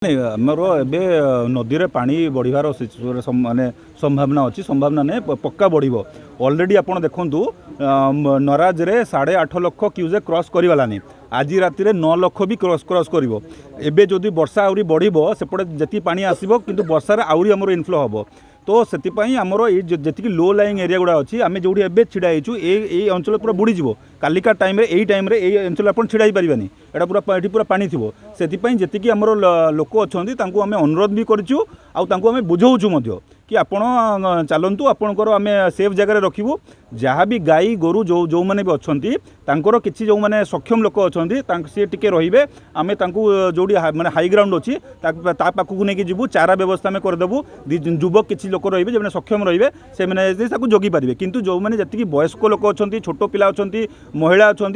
नहीं आमर ए नदी में पानी बढ़िवार माने संभावना अच्छी संभावना नहीं पक्का बढ़ो अलरेडी आप देखु नराज रे 8.5 लाख क्यूजे क्रॉस करगलानी आज राति 9 लाख भी क्रॉस कर एबे जदि वर्षा आहरी बढ़ो सेपटे जी पानी आसो कि वर्षार आहरी आमर इनफ्लो हम तो से आमर जी लो लाइंग एरिया गुड़ा अच्छी आम जो छिड़ाईचु ये अंचल पूरा बुड़ीज कालिका टाइम यही टाइम ये अंचल आप छिड़ाई पारानी एटा पूरा ये पूरा पानी थी से जी आमर लोक अच्छा आम अनुरोध भी करूँ आम बुझाऊँ कि आपण चलतु आपणकर आम सेफ जगह रखू जहाँ भी गाई गोरु जो जो मैंने भी अच्छा किसी जो मैंने सक्षम लोक अच्छा सी टे रे आम जो मैंने हाई ग्राउंड अच्छी पाखक नहीं जीवु चारा व्यवस्था आम करदेबू युवक किसी लोक रे जो सक्षम रे से जगी पारे किंतु जो मैंने जी वयस्क लोक अच्छा छोट पिला अच्छा महिला अच्छा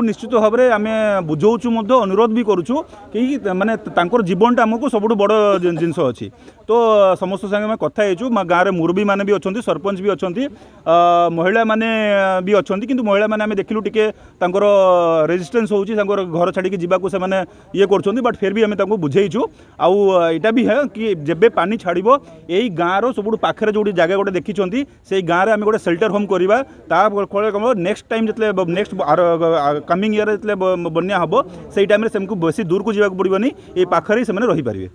निश्चित भाव में आम बुझाऊँ अनुरोध भी करुँ कि मानने जीवनटा आमको सब बड़ जिनस अच्छी तो समस्त संगे कथा गाँव में मुरबी मैंने भी अच्छा सरपंच भी अच्छा महिला मैंने भी अच्छा किंतु महिला मैंने आम देखिलु टिके रेजिस्टेंस होची घर छाड़ी जावाक से ये कर बट फिर भी आम बुझेचु आईटा भी है कि जेबे पानी छाड़ो यही गाँव सब पाखे जो जगह गोटे देखी से गाँव में आम गोटे सेल्टर होम करवा नेक्स्ट टाइम जो नेक्स्ट कमिंग ईयर जो बन्या हम से टाइम से बेसी दूर को जावाक पड़ोनी ये पाखे से रही पारे।